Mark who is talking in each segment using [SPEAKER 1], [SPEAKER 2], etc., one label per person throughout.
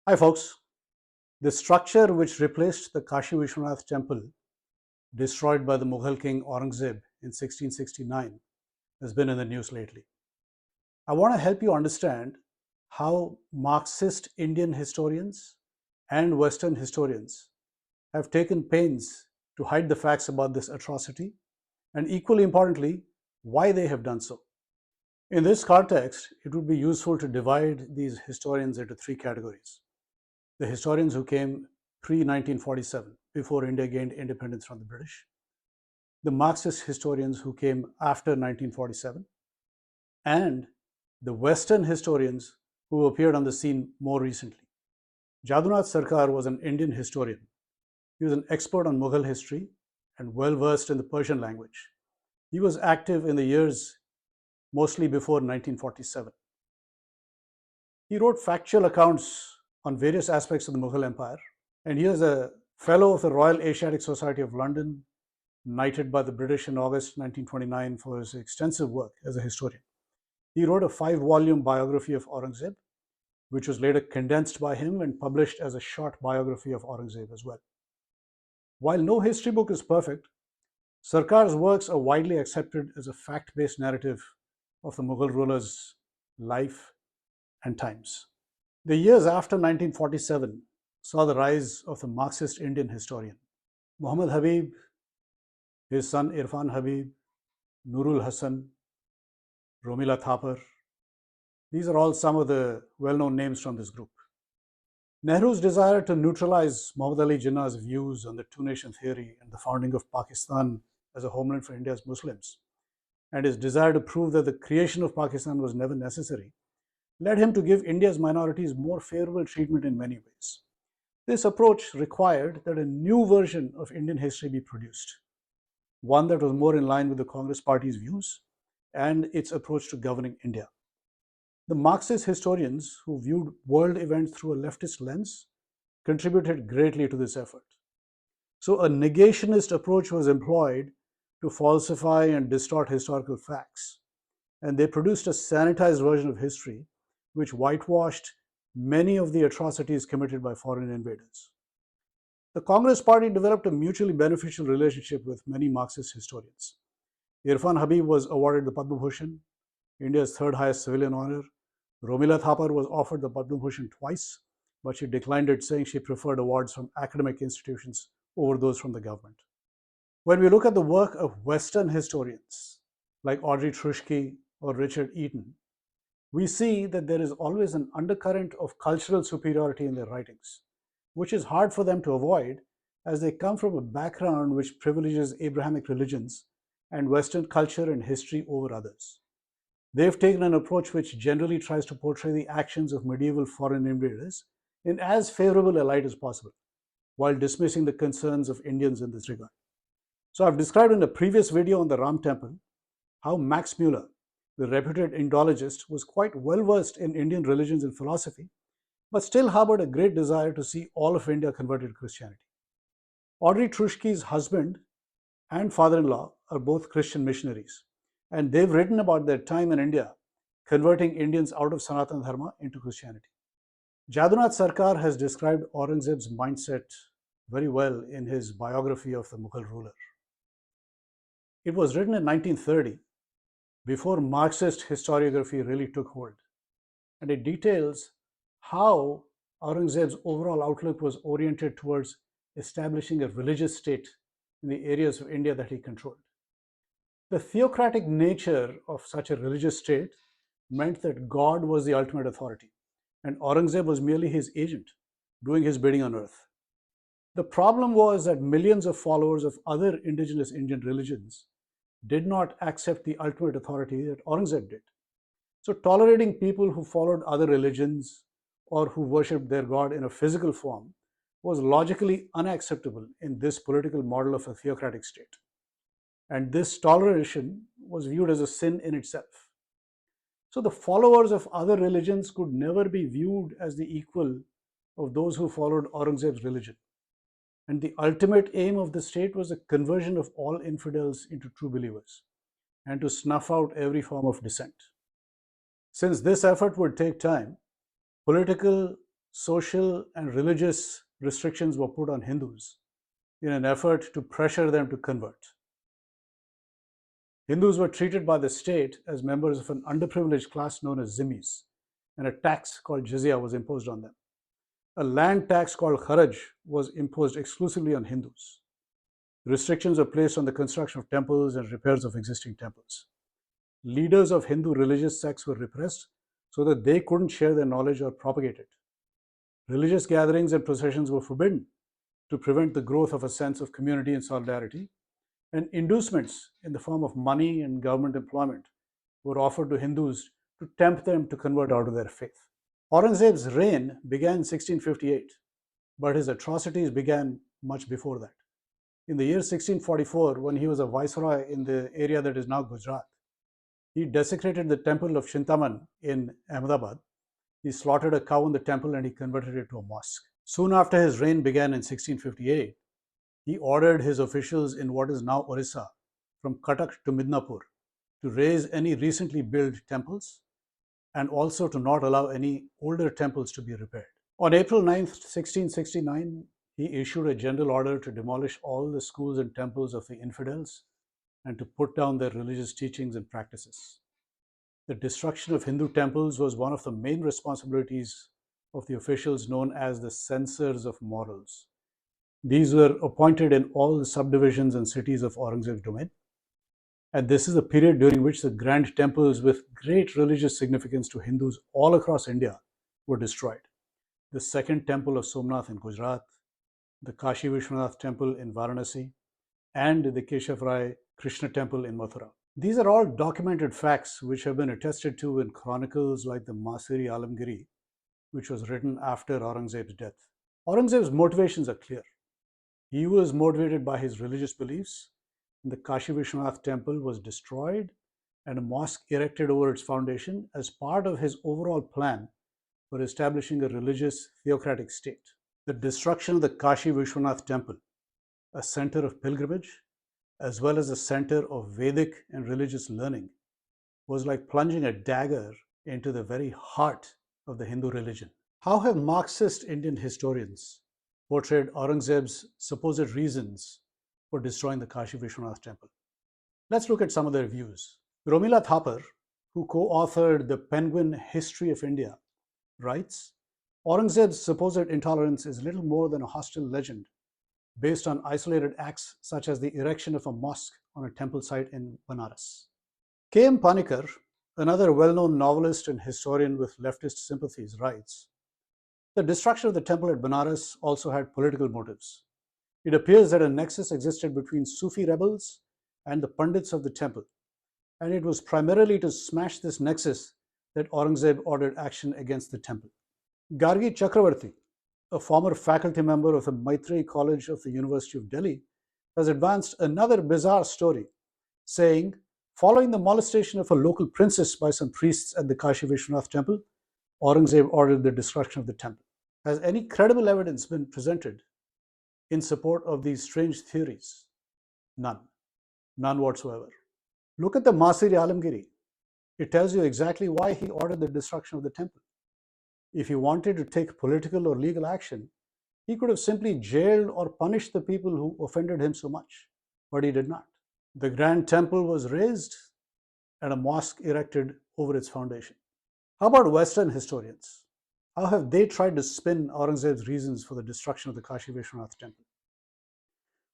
[SPEAKER 1] Hi folks, the structure which replaced the Kashi Vishwanath Temple destroyed by the Mughal king Aurangzeb in 1669 has been in the news lately. I want to help you understand how Marxist Indian historians and Western historians have taken pains to hide the facts about this atrocity, and equally importantly, why they have done so. In this context, it would be useful to divide these historians into three categories: the historians who came pre 1947, before India gained independence from the British; the Marxist historians who came after 1947; and the Western historians who appeared on the scene more recently. Jadunath Sarkar was an Indian historian. He was an expert on Mughal history and well versed in the Persian language. He was active in the years mostly before 1947. He wrote factual accounts on various aspects of the Mughal Empire, and he is a fellow of the Royal Asiatic Society of London, knighted by the British in August 1929 for his extensive work as a historian. He wrote a 5-volume biography of Aurangzeb, which was later condensed by him and published as a short biography of Aurangzeb as well. While no history book is perfect, Sarkar's works are widely accepted as a fact-based narrative of the Mughal ruler's life and times. The years after 1947 saw the rise of the Marxist Indian historian. Muhammad Habib, his son Irfan Habib, Nurul Hassan, Romila Thapar. These are all some of the well-known names from this group. Nehru's desire to neutralize Muhammad Ali Jinnah's views on the two-nation theory and the founding of Pakistan as a homeland for India's Muslims, and his desire to prove that the creation of Pakistan was never necessary, led him to give India's minorities more favorable treatment in many ways. This approach required that a new version of Indian history be produced, one that was more in line with the Congress Party's views and its approach to governing India. The Marxist historians, who viewed world events through a leftist lens, contributed greatly to this effort. So a negationist approach was employed to falsify and distort historical facts, and they produced a sanitized version of history which whitewashed many of the atrocities committed by foreign invaders. The Congress Party developed a mutually beneficial relationship with many Marxist historians. Irfan Habib was awarded the Padma Bhushan, India's third highest civilian honor. Romila Thapar was offered the Padma Bhushan twice, but she declined it, saying she preferred awards from academic institutions over those from the government. When we look at the work of Western historians like Audrey Truschke or Richard Eaton, we see that there is always an undercurrent of cultural superiority in their writings, which is hard for them to avoid as they come from a background which privileges Abrahamic religions and Western culture and history over others. They've taken an approach which generally tries to portray the actions of medieval foreign invaders in as favorable a light as possible, while dismissing the concerns of Indians in this regard. So I've described in a previous video on the Ram Temple how Max Muller, the reputed Indologist, was quite well versed in Indian religions and philosophy, but still harbored a great desire to see all of India converted to Christianity. Audrey Truschke's husband and father-in-law are both Christian missionaries, and they've written about their time in India converting Indians out of Sanatana Dharma into Christianity. Jadunath Sarkar has described Aurangzeb's mindset very well in his biography of the Mughal ruler. It was written in 1930, before Marxist historiography really took hold, and it details how Aurangzeb's overall outlook was oriented towards establishing a religious state in the areas of India that he controlled. The theocratic nature of such a religious state meant that God was the ultimate authority, and Aurangzeb was merely his agent, doing his bidding on earth. The problem was that millions of followers of other indigenous Indian religions did not accept the ultimate authority that Aurangzeb did. So tolerating people who followed other religions or who worshipped their God in a physical form was logically unacceptable in this political model of a theocratic state. And this toleration was viewed as a sin in itself. So the followers of other religions could never be viewed as the equal of those who followed Aurangzeb's religion. And the ultimate aim of the state was the conversion of all infidels into true believers and to snuff out every form of dissent. Since this effort would take time, political social and religious restrictions were put on Hindus in an effort to pressure them to convert. Hindus were treated by the state as members of an underprivileged class known as zimmis, and a tax called jizya was imposed on them. A land tax called kharaj was imposed exclusively on Hindus. Restrictions were placed on the construction of temples and repairs of existing temples. Leaders of Hindu religious sects were repressed so that they couldn't share their knowledge or propagate it. Religious gatherings and processions were forbidden to prevent the growth of a sense of community and solidarity, and inducements in the form of money and government employment were offered to Hindus to tempt them to convert out of their faith. Aurangzeb's reign began in 1658, but his atrocities began much before that. In the year 1644, when he was a viceroy in the area that is now Gujarat, he desecrated the temple of Chintaman in Ahmedabad. He slaughtered a cow in the temple and he converted it to a mosque. Soon after his reign began in 1658, he ordered his officials in what is now Orissa, from Cuttack to Midnapur, to raise any recently built temples and also to not allow any older temples to be repaired. On April 9, 1669, he issued a general order to demolish all the schools and temples of the infidels and to put down their religious teachings and practices. The destruction of Hindu temples was one of the main responsibilities of the officials known as the censors of morals. These were appointed in all the subdivisions and cities of Aurangzeb's domain. And this is a period during which the grand temples with great religious significance to Hindus all across India were destroyed. The second temple of Somnath in Gujarat, the Kashi Vishwanath Temple in Varanasi, and the Keshav Rai Krishna Temple in Mathura. These are all documented facts which have been attested to in chronicles like the Masiri Alamgiri, which was written after Aurangzeb's death. Aurangzeb's motivations are clear. He was motivated by his religious beliefs. The Kashi Vishwanath Temple was destroyed and a mosque erected over its foundation as part of his overall plan for establishing a religious theocratic state. The destruction of the Kashi Vishwanath Temple, a center of pilgrimage, as well as a center of Vedic and religious learning, was like plunging a dagger into the very heart of the Hindu religion. How have Marxist Indian historians portrayed Aurangzeb's supposed reasons for destroying the Kashi Vishwanath Temple? Let's look at some of their views. Romila Thapar, who co-authored The Penguin History of India, writes, Aurangzeb's supposed intolerance is little more than a hostile legend based on isolated acts such as the erection of a mosque on a temple site in Banaras. K.M. Panikkar, another well-known novelist and historian with leftist sympathies, writes, the destruction of the temple at Banaras also had political motives. It appears that a nexus existed between Sufi rebels and the Pandits of the temple, and it was primarily to smash this nexus that Aurangzeb ordered action against the temple. Gargi Chakravarti, a former faculty member of the Maitreyi College of the University of Delhi, has advanced another bizarre story, saying, following the molestation of a local princess by some priests at the Kashi Vishwanath Temple, Aurangzeb ordered the destruction of the temple. Has any credible evidence been presented in support of these strange theories? None. None whatsoever. Look at the Masiri Alamgiri. It tells you exactly why he ordered the destruction of the temple. If he wanted to take political or legal action, he could have simply jailed or punished the people who offended him so much, but he did not. The grand temple was razed and a mosque erected over its foundation. How about Western historians? How have they tried to spin Aurangzeb's reasons for the destruction of the Kashi Vishwanath Temple?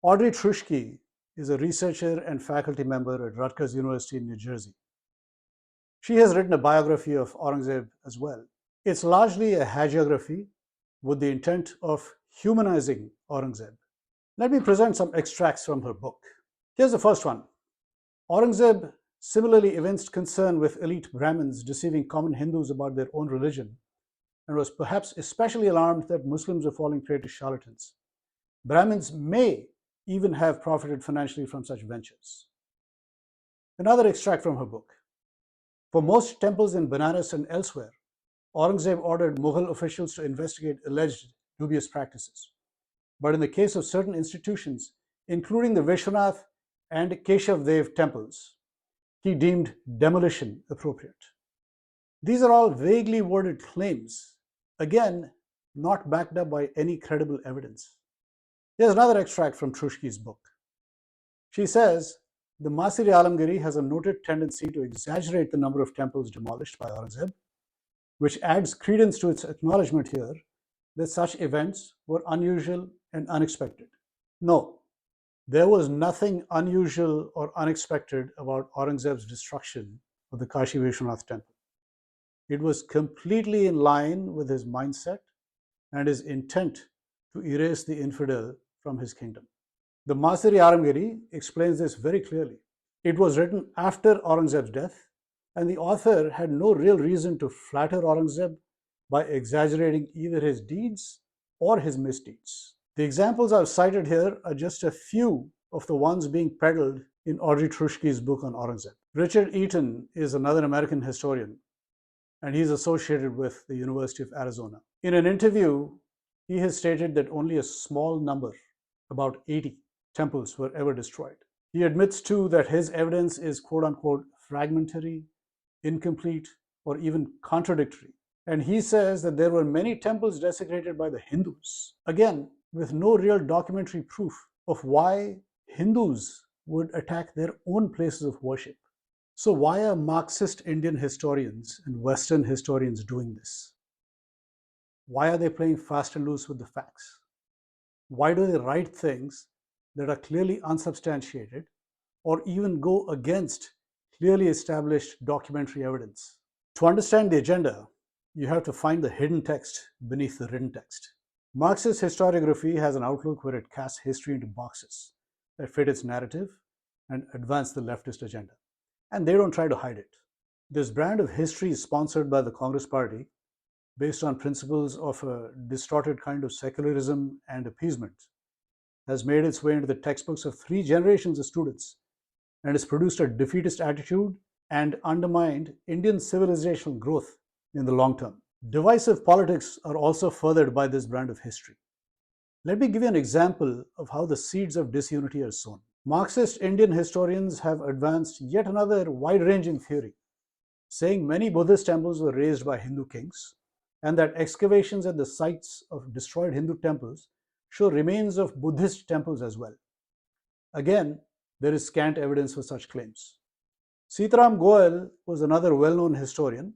[SPEAKER 1] Audrey Truschke is a researcher and faculty member at Rutgers University in New Jersey. She has written a biography of Aurangzeb as well. It's largely a hagiography with the intent of humanizing Aurangzeb. Let me present some extracts from her book. Here's the first one. Aurangzeb similarly evinced concern with elite Brahmins deceiving common Hindus about their own religion and was perhaps especially alarmed that Muslims were falling prey to charlatans. Brahmins may even have profited financially from such ventures. Another extract from her book. For most temples in Banaras and elsewhere, Aurangzeb ordered Mughal officials to investigate alleged dubious practices. But in the case of certain institutions, including the Vishwanath and Keshav Dev temples, he deemed demolition appropriate. These are all vaguely worded claims, again, not backed up by any credible evidence. Here's another extract from Trushki's book. She says, the Masiri Alamgiri has a noted tendency to exaggerate the number of temples demolished by Aurangzeb, which adds credence to its acknowledgement here that such events were unusual and unexpected. No, there was nothing unusual or unexpected about Aurangzeb's destruction of the Kashi Vishwanath Temple. It was completely in line with his mindset and his intent to erase the infidel from his kingdom. The Masiri Alamgiri explains this very clearly. It was written after Aurangzeb's death, and the author had no real reason to flatter Aurangzeb by exaggerating either his deeds or his misdeeds. The examples I've cited here are just a few of the ones being peddled in Audrey Trushki's book on Aurangzeb. Richard Eaton is another American historian, and he's associated with the University of Arizona. In an interview, he has stated that only a small number, about 80, temples were ever destroyed. He admits too that his evidence is quote-unquote fragmentary, incomplete, or even contradictory. And he says that there were many temples desecrated by the Hindus, again, with no real documentary proof of why Hindus would attack their own places of worship. So why are Marxist Indian historians and Western historians doing this? Why are they playing fast and loose with the facts? Why do they write things that are clearly unsubstantiated or even go against clearly established documentary evidence? To understand the agenda, you have to find the hidden text beneath the written text. Marxist historiography has an outlook where it casts history into boxes that fit its narrative and advance the leftist agenda. And they don't try to hide it. This brand of history is sponsored by the Congress Party based on principles of a distorted kind of secularism and appeasement, has made its way into the textbooks of 3 generations of students, and has produced a defeatist attitude and undermined Indian civilizational growth in the long term. Divisive politics are also furthered by this brand of history. Let me give you an example of how the seeds of disunity are sown. Marxist Indian historians have advanced yet another wide-ranging theory, saying many Buddhist temples were razed by Hindu kings, and that excavations at the sites of destroyed Hindu temples show remains of Buddhist temples as well. Again, there is scant evidence for such claims. Sitaram Goel was another well-known historian,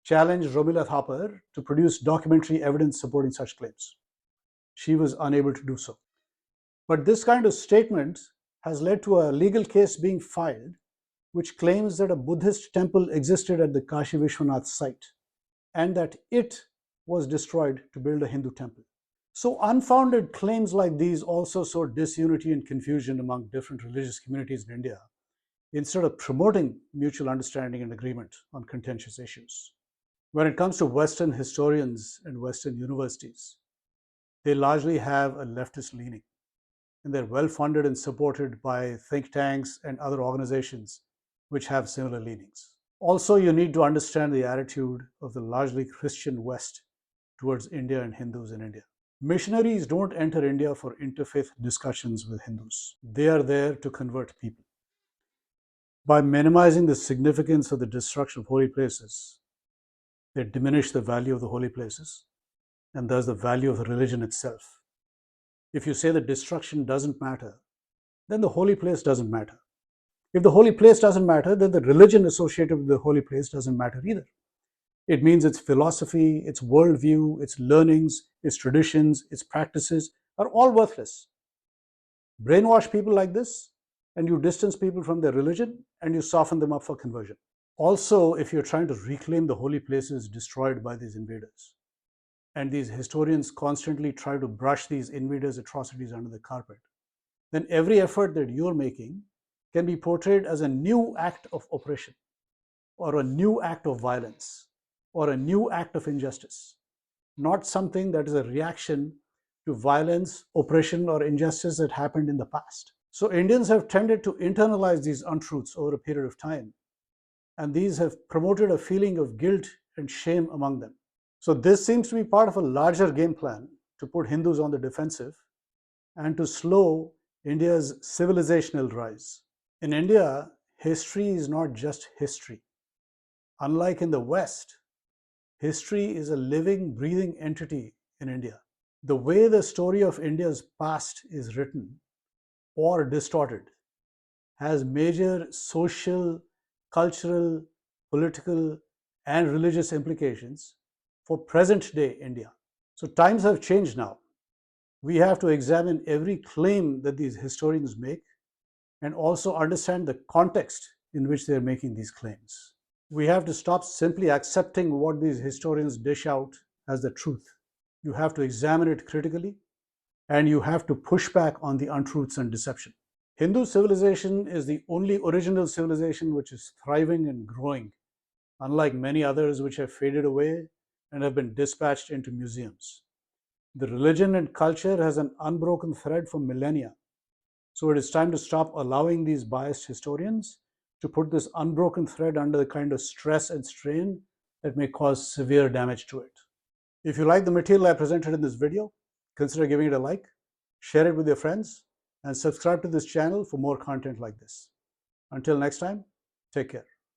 [SPEAKER 1] challenged Romila Thapar to produce documentary evidence supporting such claims. She was unable to do so. But this kind of statement has led to a legal case being filed which claims that a Buddhist temple existed at the Kashi Vishwanath site and that it was destroyed to build a Hindu temple. So unfounded claims like these also sow disunity and confusion among different religious communities in India, instead of promoting mutual understanding and agreement on contentious issues. When it comes to Western historians and Western universities, they largely have a leftist leaning, and they're well funded and supported by think tanks and other organizations which have similar leanings. Also, you need to understand the attitude of the largely Christian West towards India and Hindus in India. Missionaries don't enter India for interfaith discussions with Hindus. They are there to convert people. By minimizing the significance of the destruction of holy places, they diminish the value of the holy places and thus the value of the religion itself. If you say the destruction doesn't matter, then the holy place doesn't matter. If the holy place doesn't matter, then the religion associated with the holy place doesn't matter either. It means its philosophy, its worldview, its learnings, its traditions, its practices are all worthless. Brainwash people like this, and you distance people from their religion, and you soften them up for conversion. Also, if you're trying to reclaim the holy places destroyed by these invaders, and these historians constantly try to brush these invaders' atrocities under the carpet, then every effort that you're making can be portrayed as a new act of oppression, or a new act of violence, or a new act of injustice, not something that is a reaction to violence, oppression, or injustice that happened in the past. So Indians have tended to internalize these untruths over a period of time, and these have promoted a feeling of guilt and shame among them. So this seems to be part of a larger game plan to put Hindus on the defensive and to slow India's civilizational rise. In India, history is not just history. Unlike in the West, history is a living, breathing entity in India. The way the story of India's past is written or distorted has major social, cultural, political, and religious implications for present day India. So times have changed now. We have to examine every claim that these historians make and also understand the context in which they're making these claims. We have to stop simply accepting what these historians dish out as the truth. You have to examine it critically, and you have to push back on the untruths and deception. Hindu civilization is the only original civilization which is thriving and growing, unlike many others which have faded away and have been dispatched into museums. The religion and culture has an unbroken thread for millennia. So it is time to stop allowing these biased historians to put this unbroken thread under the kind of stress and strain that may cause severe damage to it. If you like the material I presented in this video, consider giving it a like, share it with your friends, and subscribe to this channel for more content like this. Until next time, take care.